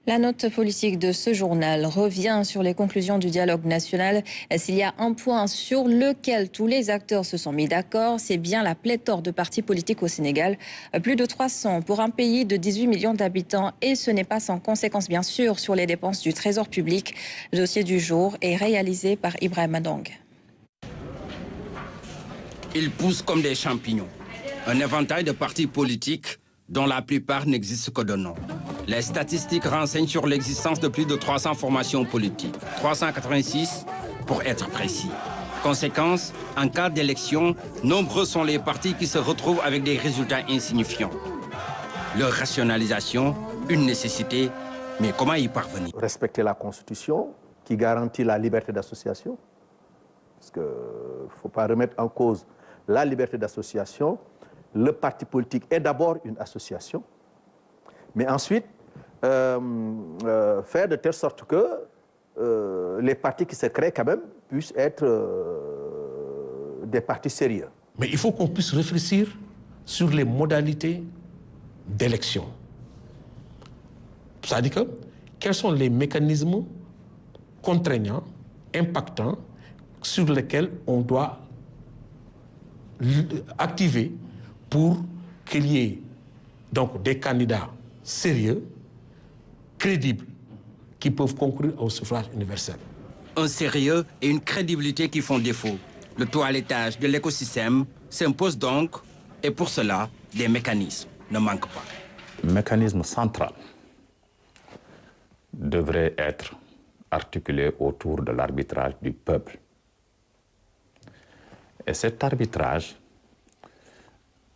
La note politique de ce journal revient sur les conclusions du dialogue national. S'il y a un point sur lequel tous les acteurs se sont mis d'accord, c'est bien la pléthore de partis politiques au Sénégal. Plus de 300 pour un pays de 18 millions d'habitants et ce n'est pas sans conséquence bien sûr sur les dépenses du Trésor public. Le dossier du jour est réalisé par Ibrahim Adong. Ils poussent comme des champignons. Un éventail de partis politiques dont la plupart n'existent que de nom. Les statistiques renseignent sur l'existence de plus de 300 formations politiques, 386 pour être précis. Conséquence, en cas d'élection, nombreux sont les partis qui se retrouvent avec des résultats insignifiants. Leur rationalisation, une nécessité, mais comment y parvenir? Respecter la Constitution qui garantit la liberté d'association, parce qu'il ne faut pas remettre en cause la liberté d'association. Le parti politique est d'abord une association, mais ensuite faire de telle sorte que les partis qui se créent quand même puissent être des partis sérieux. Mais il faut qu'on puisse réfléchir sur les modalités d'élection. C'est-à-dire que quels sont les mécanismes contraignants, impactants, sur lesquels on doit activer pour qu'il y ait donc des candidats sérieux, crédibles, qui peuvent concourir au suffrage universel. Un sérieux et une crédibilité qui font défaut. Le toilettage de l'écosystème s'impose donc, et pour cela, des mécanismes ne manquent pas. Le mécanisme central devrait être articulé autour de l'arbitrage du peuple. Et cet arbitrage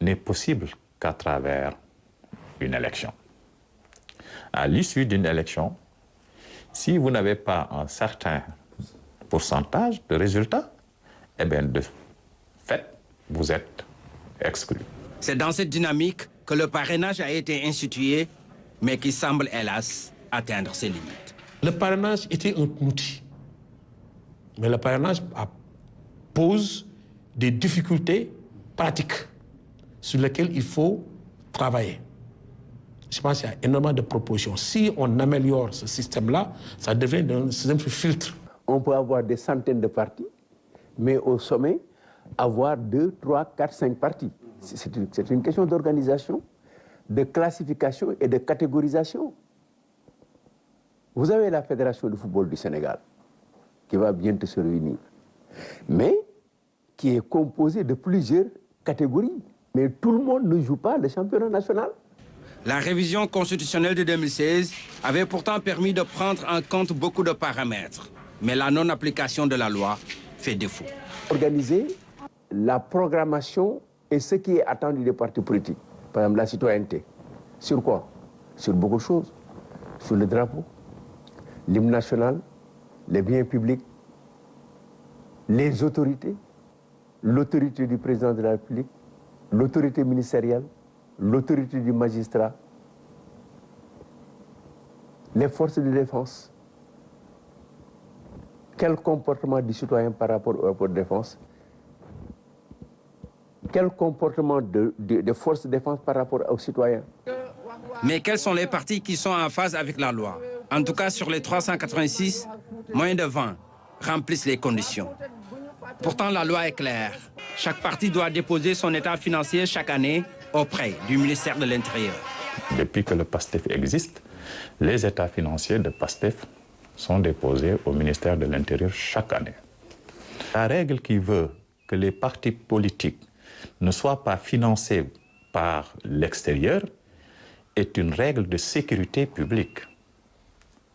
n'est possible qu'à travers une élection. À l'issue d'une élection, si vous n'avez pas un certain pourcentage de résultats, eh bien, de fait, vous êtes exclu. C'est dans cette dynamique que le parrainage a été institué, mais qui semble, hélas, atteindre ses limites. Le parrainage était un outil, mais le parrainage pose des difficultés pratiques sur lesquelles il faut travailler. Je pense qu'il y a énormément de propositions. Si on améliore ce système-là, ça devient un système de filtre. On peut avoir des centaines de partis, mais au sommet, avoir 2, 3, 4, 5 partis. C'est une question d'organisation, de classification et de catégorisation. Vous avez la Fédération de football du Sénégal, qui va bientôt se réunir, mais qui est composée de plusieurs catégories. Mais tout le monde ne joue pas le championnat national. La révision constitutionnelle de 2016 avait pourtant permis de prendre en compte beaucoup de paramètres. Mais la non-application de la loi fait défaut. Organiser la programmation et ce qui est attendu des partis politiques. Par exemple, la citoyenneté. Sur quoi? Sur beaucoup de choses. Sur le drapeau, l'hymne national, les biens publics, les autorités, l'autorité du président de la République, l'autorité ministérielle, l'autorité du magistrat, les forces de défense. Quel comportement du citoyen par rapport au rapport de défense? Quel comportement de forces de défense par rapport aux citoyens? Mais quels sont les partis qui sont en phase avec la loi? En tout cas, sur les 386, moins de 20 remplissent les conditions. Pourtant, la loi est claire. Chaque parti doit déposer son état financier chaque année auprès du ministère de l'Intérieur. Depuis que le PASTEF existe, les états financiers de PASTEF sont déposés au ministère de l'Intérieur chaque année. La règle qui veut que les partis politiques ne soient pas financés par l'extérieur est une règle de sécurité publique,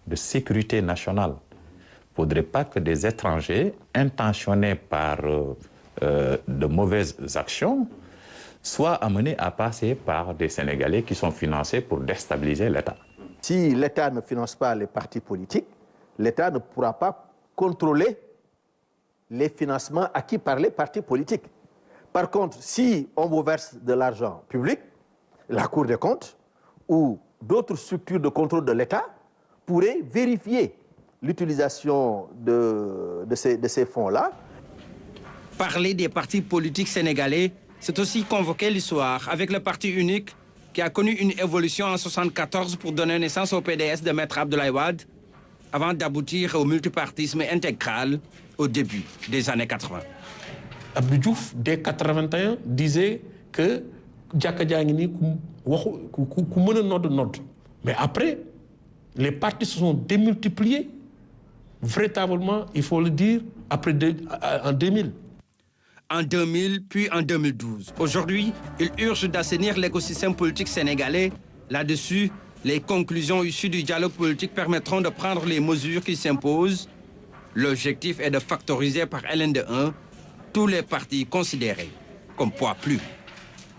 de sécurité nationale. Il ne faudrait pas que des étrangers intentionnés par de mauvaises actions soient amenés à passer par des Sénégalais qui sont financés pour déstabiliser l'État. Si l'État ne finance pas les partis politiques, l'État ne pourra pas contrôler les financements acquis par les partis politiques. Par contre, si on vous verse de l'argent public, la Cour des comptes ou d'autres structures de contrôle de l'État pourraient vérifier l'utilisation de ces fonds-là. Parler des partis politiques sénégalais, c'est aussi convoquer l'histoire avec le parti unique qui a connu une évolution en 1974 pour donner naissance au PDS de Maître Abdoulaye Wade, avant d'aboutir au multipartisme intégral au début des années 80. Abdou Diouf, dès 1981, disait que Jaka Djangini mais après, les partis se sont démultipliés, véritablement, il faut le dire, en 2000. En 2000, puis en 2012. Aujourd'hui, il urge d'assainir l'écosystème politique sénégalais. Là-dessus, les conclusions issues du dialogue politique permettront de prendre les mesures qui s'imposent. L'objectif est de factoriser par LN de 1 tous les partis considérés comme poids plumes.